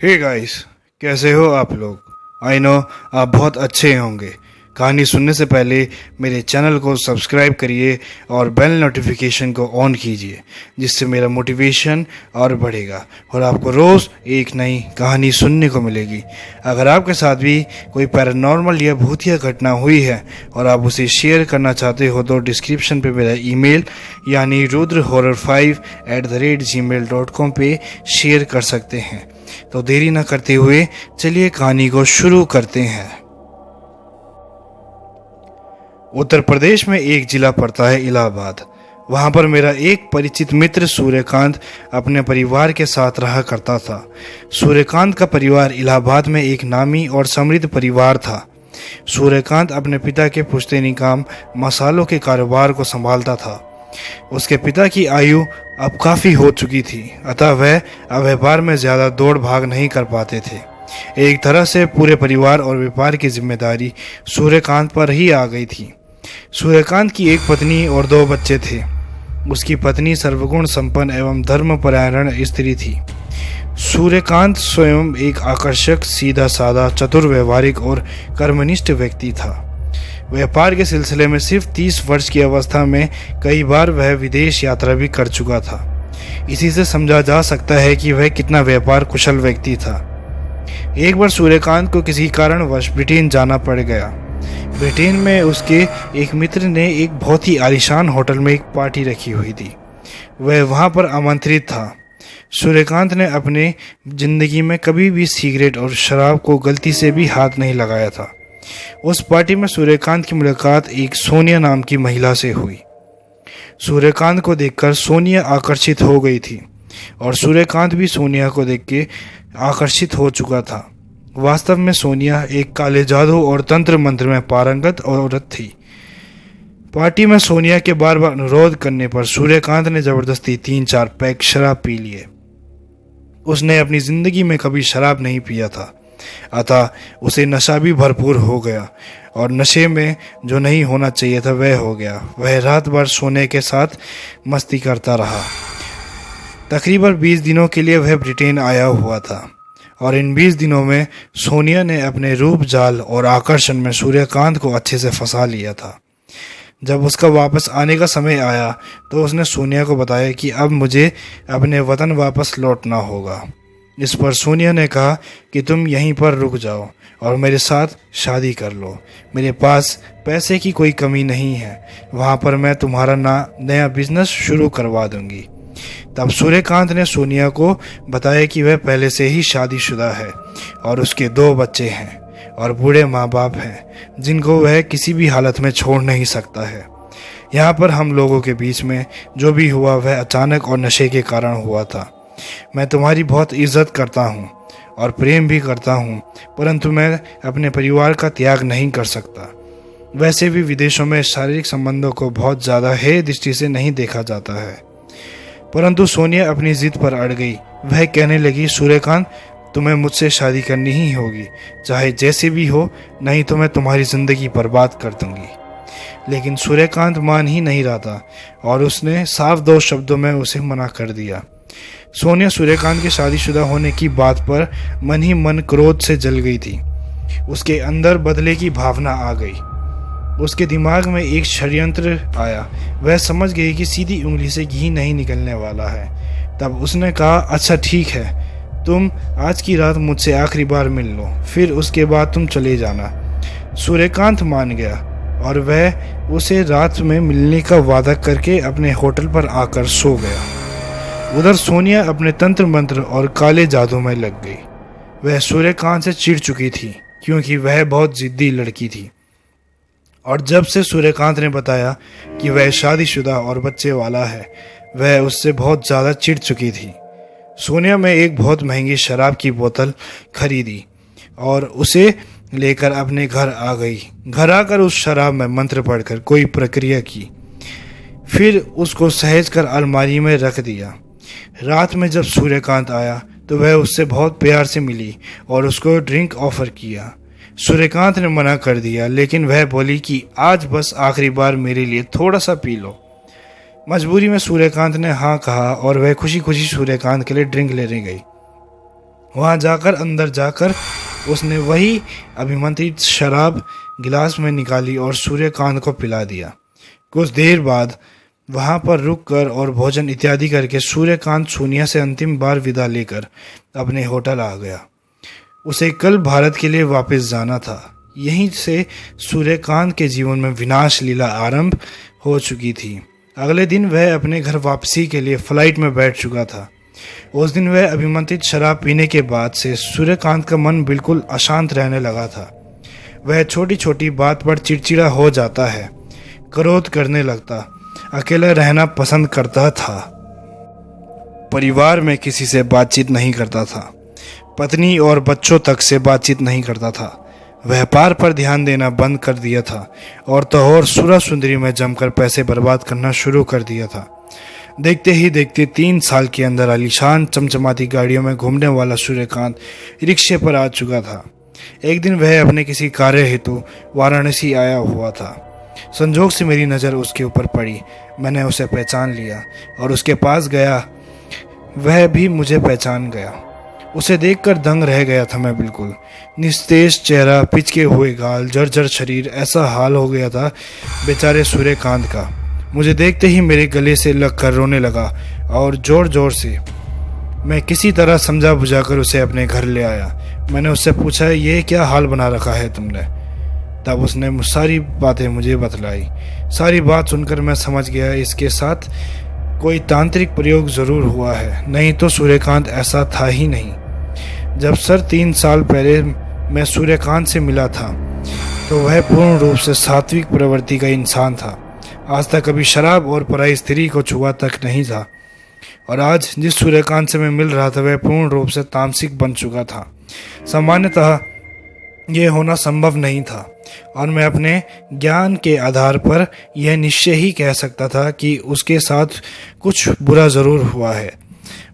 Hey guys, कैसे हो आप लोग। आई नो आप बहुत अच्छे होंगे। कहानी सुनने से पहले मेरे चैनल को सब्सक्राइब करिए और बेल नोटिफिकेशन को ऑन कीजिए, जिससे मेरा मोटिवेशन और बढ़ेगा और आपको रोज़ एक नई कहानी सुनने को मिलेगी। अगर आपके साथ भी कोई पैरानॉर्मल या भूतिया घटना हुई है और आप उसे शेयर करना चाहते हो तो डिस्क्रिप्शन पे मेरा ईमेल यानी rudrahorror5@gmail.com पे शेयर कर सकते हैं। तो देरी न करते हुए चलिए कहानी को शुरू करते हैं। उत्तर प्रदेश में एक जिला पड़ता है इलाहाबाद। वहाँ पर मेरा एक परिचित मित्र सूर्यकांत अपने परिवार के साथ रहा करता था। सूर्यकांत का परिवार इलाहाबाद में एक नामी और समृद्ध परिवार था। सूर्यकांत अपने पिता के पुश्तैनी काम मसालों के कारोबार को संभालता था। उसके पिता की आयु अब काफ़ी हो चुकी थी, अतः वह अब व्यापार में ज़्यादा दौड़ भाग नहीं कर पाते थे। एक तरह से पूरे परिवार और व्यापार की जिम्मेदारी सूर्यकांत पर ही आ गई थी। सूर्यकांत की एक पत्नी और 2 बच्चे थे। उसकी पत्नी सर्वगुण संपन्न एवं धर्मपरायण स्त्री थी। सूर्यकांत स्वयं एक आकर्षक, सीधा साधा, चतुर, व्यवहारिक और कर्मनिष्ठ व्यक्ति था। व्यापार के सिलसिले में सिर्फ 30 वर्ष की अवस्था में कई बार वह विदेश यात्रा भी कर चुका था। इसी से समझा जा सकता है कि वह कितना व्यापार कुशल व्यक्ति था। एक बार सूर्यकांत को किसी कारणवश ब्रिटेन जाना पड़ गया। ब्रिटेन में उसके एक मित्र ने एक बहुत ही आलीशान होटल में एक पार्टी रखी हुई थी। वह वहां पर आमंत्रित था। सूर्यकांत ने अपने जिंदगी में कभी भी सिगरेट और शराब को गलती से भी हाथ नहीं लगाया था। उस पार्टी में सूर्यकांत की मुलाकात एक सोनिया नाम की महिला से हुई। सूर्यकांत को देखकर सोनिया आकर्षित हो गई थी और सूर्यकांत भी सोनिया को देख के आकर्षित हो चुका था। वास्तव में सोनिया एक काले जादू और तंत्र मंत्र में पारंगत औरत थी। पार्टी में सोनिया के बार बार अनुरोध करने पर सूर्यकांत ने जबरदस्ती 3-4 पैक शराब पी लिए। उसने अपनी जिंदगी में कभी शराब नहीं पिया था, अतः उसे नशा भी भरपूर हो गया और नशे में जो नहीं होना चाहिए था वह हो गया। वह रात भर सोने के साथ मस्ती करता रहा। तकरीबन 20 दिनों के लिए वह ब्रिटेन आया हुआ था और इन 20 दिनों में सोनिया ने अपने रूप, जाल और आकर्षण में सूर्यकांत को अच्छे से फंसा लिया था। जब उसका वापस आने का समय आया तो उसने सोनिया को बताया कि अब मुझे अपने वतन वापस लौटना होगा। इस पर सोनिया ने कहा कि तुम यहीं पर रुक जाओ और मेरे साथ शादी कर लो। मेरे पास पैसे की कोई कमी नहीं है, वहाँ पर मैं तुम्हारा नया बिजनेस शुरू करवा दूंगी। तब सूर्यकांत ने सोनिया को बताया कि वह पहले से ही शादीशुदा है और उसके 2 बच्चे हैं और बूढ़े माँ बाप हैं जिनको वह किसी भी हालत में छोड़ नहीं सकता है। यहाँ पर हम लोगों के बीच में जो भी हुआ वह अचानक और नशे के कारण हुआ था। मैं तुम्हारी बहुत इज्जत करता हूँ और प्रेम भी करता हूँ, परंतु मैं अपने परिवार का त्याग नहीं कर सकता। वैसे भी विदेशों में शारीरिक संबंधों को बहुत ज़्यादा हेय दृष्टि से नहीं देखा जाता है। परंतु सोनिया अपनी जिद पर अड़ गई। वह कहने लगी, सूर्यकांत तुम्हें मुझसे शादी करनी ही होगी, चाहे जैसे भी हो, नहीं तो मैं तुम्हारी ज़िंदगी बर्बाद कर दूंगी। लेकिन सूर्यकांत मान ही नहीं रहा था और उसने साफ 2 शब्दों में उसे मना कर दिया। सोनिया सूर्यकांत के शादीशुदा होने की बात पर मन ही मन क्रोध से जल गई थी। उसके अंदर बदले की भावना आ गई। उसके दिमाग में एक षड्यंत्र आया। वह समझ गई कि सीधी उंगली से घी नहीं निकलने वाला है। तब उसने कहा, अच्छा ठीक है, तुम आज की रात मुझसे आखिरी बार मिल लो, फिर उसके बाद तुम चले जाना। सूर्यकांत मान गया और वह उसे रात में मिलने का वादा करके अपने होटल पर आकर सो गया। उधर सोनिया अपने तंत्र मंत्र और काले जादू में लग गई। वह सूर्यकांत से चिढ़ चुकी थी क्योंकि वह बहुत जिद्दी लड़की थी और जब से सूर्यकांत ने बताया कि वह शादीशुदा और बच्चे वाला है, वह उससे बहुत ज़्यादा चिढ़ चुकी थी। सोनिया में एक बहुत महंगी शराब की बोतल खरीदी और उसे लेकर अपने घर आ गई। घर आकर उस शराब में मंत्र पढ़कर कोई प्रक्रिया की, फिर उसको सहेज कर अलमारी में रख दिया। रात में जब सूर्यकांत आया तो वह उससे बहुत प्यार से मिली और उसको ड्रिंक ऑफर किया। सूर्यकांत ने मना कर दिया, लेकिन वह बोली कि आज बस आखिरी बार मेरे लिए थोड़ा सा पी लो। मजबूरी में सूर्यकांत ने हाँ कहा और वह खुशी खुशी सूर्यकांत के लिए ड्रिंक लेने गई। वहां जाकर अंदर जाकर उसने वही अभिमंत्रित शराब गिलास में निकाली और सूर्यकांत को पिला दिया। कुछ देर बाद वहां पर रुककर और भोजन इत्यादि करके सूर्यकांत सोनिया से अंतिम बार विदा लेकर अपने होटल आ गया। उसे कल भारत के लिए वापस जाना था। यहीं से सूर्यकांत के जीवन में विनाश लीला आरंभ हो चुकी थी। अगले दिन वह अपने घर वापसी के लिए फ्लाइट में बैठ चुका था। उस दिन वह अभिमंत्रित शराब पीने के बाद से सूर्यकांत का मन बिल्कुल अशांत रहने लगा था। वह छोटी छोटी बात पर चिड़चिड़ा हो जाता है, क्रोध करने लगता, अकेला रहना पसंद करता था, परिवार में किसी से बातचीत नहीं करता था, पत्नी और बच्चों तक से बातचीत नहीं करता था, व्यापार पर ध्यान देना बंद कर दिया था और तो और सुरा सुंदरी में जमकर पैसे बर्बाद करना शुरू कर दिया था। देखते ही देखते 3 साल के अंदर आलीशान चमचमाती गाड़ियों में घूमने वाला सूर्यकांत रिक्शे पर आ चुका था। एक दिन वह अपने किसी कार्य हेतु वाराणसी आया हुआ था। संजोग से मेरी नज़र उसके ऊपर पड़ी। मैंने उसे पहचान लिया और उसके पास गया। वह भी मुझे पहचान गया। उसे देखकर दंग रह गया था मैं बिल्कुल। निस्तेज चेहरा, पिचके हुए गाल, जर्जर शरीर, ऐसा हाल हो गया था बेचारे सूर्यकांत का। मुझे देखते ही मेरे गले से लगकर रोने लगा और जोर जोर से। मैं किसी तरह समझा बुझाकर उसे अपने घर ले आया। मैंने उससे पूछा, ये क्या हाल बना रखा है तुमने? तब उसने सारी बातें मुझे बतलाई। सारी बात सुनकर मैं समझ गया इसके साथ कोई तांत्रिक प्रयोग जरूर हुआ है, नहीं तो सूर्यकांत ऐसा था ही नहीं। जब सर 3 साल पहले मैं सूर्यकांत से मिला था तो वह पूर्ण रूप से सात्विक प्रवृत्ति का इंसान था। आज तक कभी शराब और पराई स्त्री को छुआ तक नहीं था और आज जिस सूर्यकांत से मैं मिल रहा था वह पूर्ण रूप से तामसिक बन चुका था। सामान्यतः यह होना संभव नहीं था और मैं अपने ज्ञान के आधार पर यह निश्चय ही कह सकता था कि उसके साथ कुछ बुरा ज़रूर हुआ है।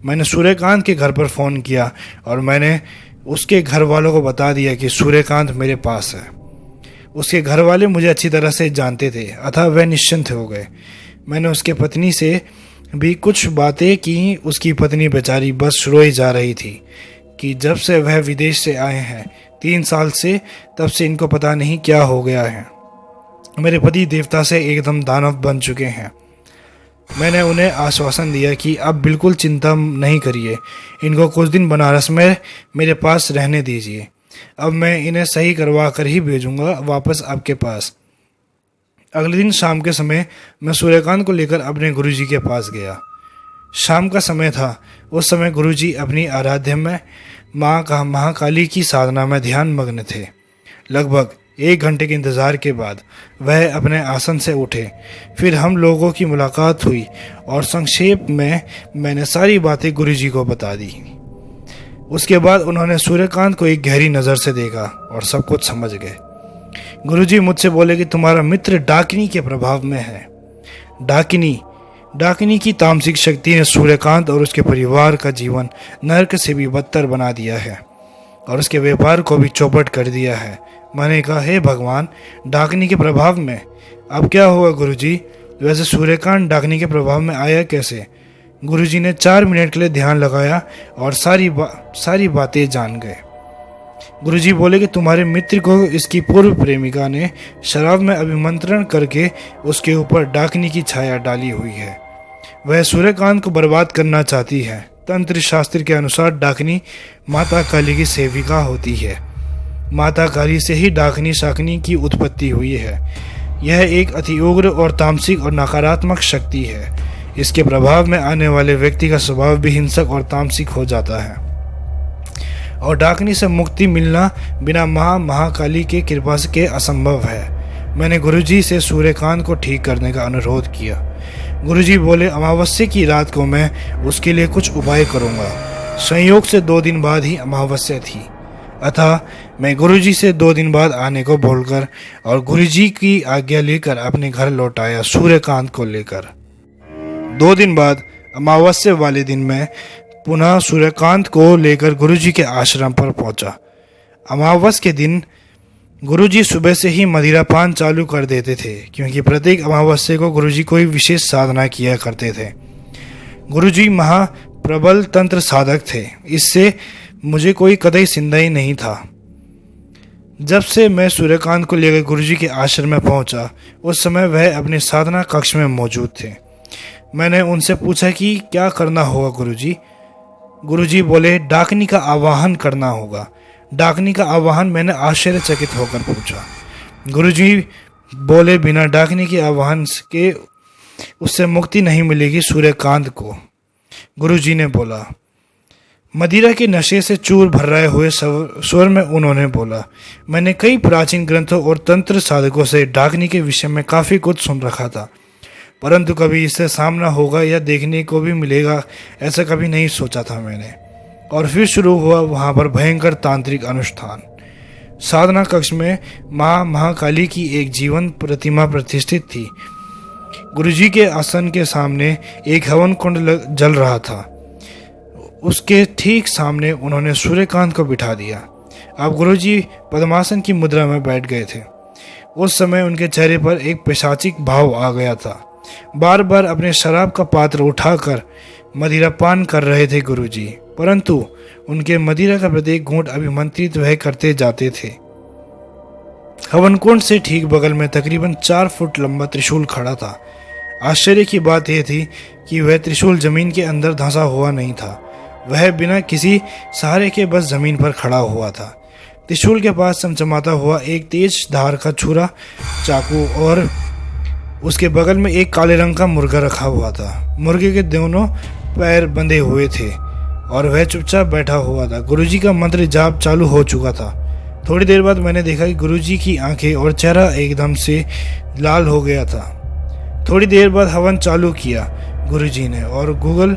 मैंने सूर्यकांत के घर पर फ़ोन किया और मैंने उसके घर वालों को बता दिया कि सूर्यकांत मेरे पास है। उसके घर वाले मुझे अच्छी तरह से जानते थे, अतः वह निश्चिंत हो गए। मैंने उसके पत्नी से भी कुछ बातें की। उसकी पत्नी बेचारी बस रोई जा रही थी कि जब से वह विदेश से आए हैं 3 साल से, तब से इनको पता नहीं क्या हो गया है। मेरे पति देवता से एकदम दानव बन चुके हैं। मैंने उन्हें आश्वासन दिया कि अब बिल्कुल चिंता नहीं करिए, इनको कुछ दिन बनारस में मेरे पास रहने दीजिए। अब मैं इन्हें सही करवा कर ही भेजूंगा वापस आपके पास। अगले दिन शाम के समय मैं सूर्यकांत को लेकर अपने गुरुजी के पास गया। शाम का समय था। उस समय गुरुजी अपनी आराध्य में माँ महाकाली की साधना में ध्यान मग्न थे। लगभग 1 घंटे के इंतजार के बाद वह अपने आसन से उठे। फिर हम लोगों की मुलाकात हुई और संक्षेप में मैंने सारी बातें गुरुजी को बता दी। उसके बाद उन्होंने सूर्यकांत को एक गहरी नज़र से देखा और सब कुछ समझ गए। गुरुजी मुझसे बोले कि तुम्हारा मित्र डाकिनी के प्रभाव में है। डाकिनी की तामसिक शक्ति ने सूर्यकांत और उसके परिवार का जीवन नरक से भी बदतर बना दिया है और उसके व्यापार को भी चौपट कर दिया है। मैंने कहा, हे भगवान, डाकिनी के प्रभाव में? अब क्या हुआ गुरुजी? वैसे सूर्यकांत डाकिनी के प्रभाव में आया कैसे? गुरुजी ने 4 मिनट के लिए ध्यान लगाया और सारी बातें जान गए। गुरुजी बोले कि तुम्हारे मित्र को इसकी पूर्व प्रेमिका ने शराब में अभिमंत्रण करके उसके ऊपर डाकिनी की छाया डाली हुई है। वह सूर्यकांत को बर्बाद करना चाहती है। तंत्र शास्त्र के अनुसार डाकिनी माता काली की सेविका होती है। माता काली से ही डाकिनी शाकिनी की उत्पत्ति हुई है। यह एक अति उग्र और तामसिक और नकारात्मक शक्ति है। इसके प्रभाव में आने वाले व्यक्ति का स्वभाव भी हिंसक और तामसिक हो जाता है और डाकिनी से मुक्ति मिलना बिना महाकाली के कृपा के असंभव है। मैंने गुरुजी से सूर्यकांत को ठीक करने का अनुरोध किया। गुरुजी बोले, अमावस्या की रात को मैं उसके लिए कुछ उपाय करूंगा। संयोग से 2 दिन बाद ही अमावस्या थी, अतः मैं गुरुजी से 2 दिन बाद आने को बोलकर और गुरुजी की आज्ञा लेकर अपने घर लौट आया सूर्यकांत को लेकर। 2 दिन बाद अमावस्या वाले दिन मैं पुनः सूर्यकांत को लेकर गुरुजी के आश्रम पर पहुंचा। अमावस्या के दिन गुरुजी सुबह से ही मदिरा पान चालू कर देते थे, क्योंकि प्रत्येक अमावस्या को गुरुजी कोई विशेष साधना किया करते थे। गुरुजी महाप्रबल तंत्र साधक थे। इससे मुझे कोई कतई सिंदाई नहीं था। जब से मैं सूर्यकांत को लेकर गुरुजी के आश्रम में पहुंचा, उस समय वह अपने साधना कक्ष में मौजूद थे। मैंने उनसे पूछा कि क्या करना होगा गुरुजी। गुरुजी बोले, डाकनी का आवाहन करना होगा। डाकनी का आवाहन? मैंने आश्चर्यचकित होकर पूछा। गुरुजी बोले, बिना डाकनी के आवाहन के उससे मुक्ति नहीं मिलेगी सूर्यकांत को। गुरुजी ने बोला। मदिरा के नशे से चूर भर रहे हुए स्वर में उन्होंने बोला, मैंने कई प्राचीन ग्रंथों और तंत्र साधकों से डाकनी के विषय में काफ़ी कुछ सुन रखा था, परंतु कभी इससे सामना होगा या देखने को भी मिलेगा ऐसा कभी नहीं सोचा था मैंने। और फिर शुरू हुआ वहाँ पर भयंकर तांत्रिक अनुष्ठान। साधना कक्ष में माँ महाकाली की एक जीवन प्रतिमा प्रतिष्ठित थी। गुरुजी के आसन के सामने एक हवन कुंड जल रहा था। उसके ठीक सामने उन्होंने सूर्यकांत को बिठा दिया। अब गुरुजी पद्मासन की मुद्रा में बैठ गए थे। उस समय उनके चेहरे पर एक पिशाचिक भाव आ गया था। बार बार अपने शराब का पात्र उठाकर मदिरा पान कर रहे थे गुरुजी, परंतु उनके मदिरा का प्रत्येक घूंट अभिमंत्रित वह करते जाते थे। हवन कुंड से ठीक बगल में तकरीबन 4 फुट लंबा त्रिशूल खड़ा था। आश्चर्य की बात यह थी कि वह त्रिशूल जमीन के अंदर धंसा हुआ नहीं था, वह बिना किसी सहारे के बस जमीन पर खड़ा हुआ था। त्रिशूल के पास चमचमाता हुआ एक तेज धार का छुरा, चाकू और उसके बगल में एक काले रंग का मुर्गा रखा हुआ था। मुर्गे के दोनों पैर बंधे हुए थे और वह चुपचाप बैठा हुआ था। गुरुजी का मंत्र जाप चालू हो चुका था। थोड़ी देर बाद मैंने देखा कि गुरुजी की आंखें और चेहरा एकदम से लाल हो गया था। थोड़ी देर बाद हवन चालू किया गुरुजी ने और गूगल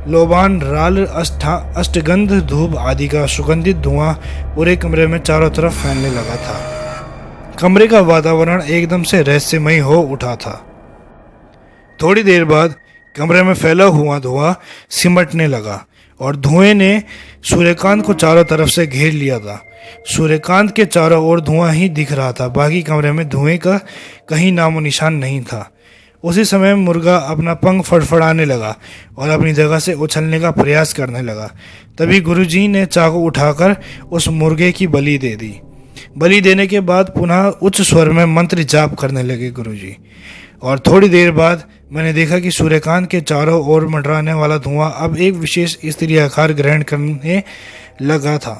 लोबान राल अष्टगंध धूप आदि का सुगंधित धुआं पूरे कमरे में चारों तरफ फैलने लगा था। कमरे का वातावरण एकदम से रहस्यमय हो उठा था। थोड़ी देर बाद कमरे में फैला हुआ धुआं सिमटने लगा और धुएं ने सूर्यकांत को चारों तरफ से घेर लिया था। सूर्यकांत के चारों ओर धुआं ही दिख रहा था, बाकी कमरे में धुएं का कहीं नामो निशान नहीं था। उसी समय मुर्गा अपना पंख फड़फड़ाने लगा और अपनी जगह से उछलने का प्रयास करने लगा। तभी गुरुजी ने चाकू उठाकर उस मुर्गे की बलि दे दी। बलि देने के बाद पुनः उच्च स्वर में मंत्र जाप करने लगे गुरुजी। और थोड़ी देर बाद मैंने देखा कि सूर्यकांत के चारों ओर मंडराने वाला धुआं अब एक विशेष स्त्री आकार ग्रहण करने लगा था।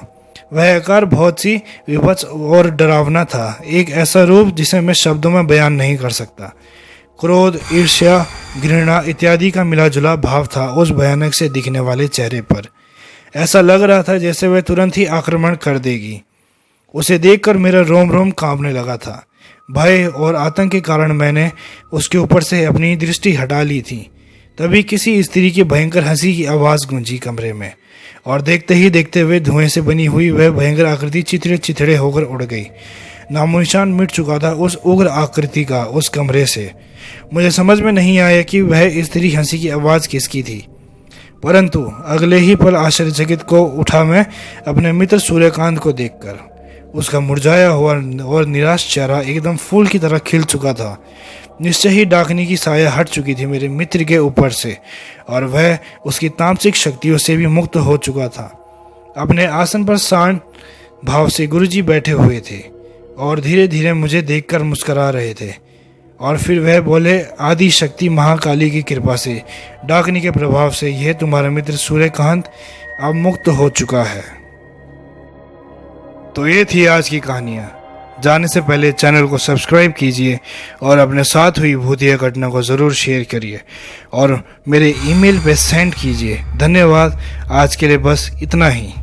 वह आकार बहुत सी विभत्स और डरावना था, एक ऐसा रूप जिसे मैं शब्दों में बयान नहीं कर सकता। क्रोध, ईर्ष्या, घृणा इत्यादि का मिलाजुला भाव था उस भयानक से दिखने वाले चेहरे पर। ऐसा लग रहा था जैसे वह तुरंत ही आक्रमण कर देगी। उसे देखकर मेरा रोम रोम कांपने लगा था। भय और आतंक के कारण मैंने उसके ऊपर से अपनी दृष्टि हटा ली थी। तभी किसी स्त्री की भयंकर हंसी की आवाज़ गूंजी कमरे में और देखते ही देखते हुए धुएं से बनी हुई वह भयंकर आकृति चिथड़े चिथड़े होकर उड़ गई। नामोनिशान मिट चुका था उस उग्र आकृति का उस कमरे से। मुझे समझ में नहीं आया कि वह स्त्री हंसी की आवाज़ किसकी थी, परंतु अगले ही पल आश्चर्यचकित को उठा मैं अपने मित्र सूर्यकांत को देखकर। उसका मुरझाया हुआ और निराश चेहरा एकदम फूल की तरह खिल चुका था। निश्चय ही डाकनी की साया हट चुकी थी मेरे मित्र के ऊपर से और वह उसकी तामसिक शक्तियों से भी मुक्त हो चुका था। अपने आसन पर शांत भाव से गुरुजी बैठे हुए थे और धीरे धीरे मुझे देखकर मुस्कुरा रहे थे। और फिर वह बोले, आदि शक्ति महाकाली की कृपा से, डाकनी के प्रभाव से यह तुम्हारा मित्र सूर्यकांत अब मुक्त हो चुका है। तो ये थी आज की कहानियाँ। जाने से पहले चैनल को सब्सक्राइब कीजिए और अपने साथ हुई भूतिया घटना को ज़रूर शेयर करिए और मेरे ईमेल पे सेंड कीजिए। धन्यवाद। आज के लिए बस इतना ही।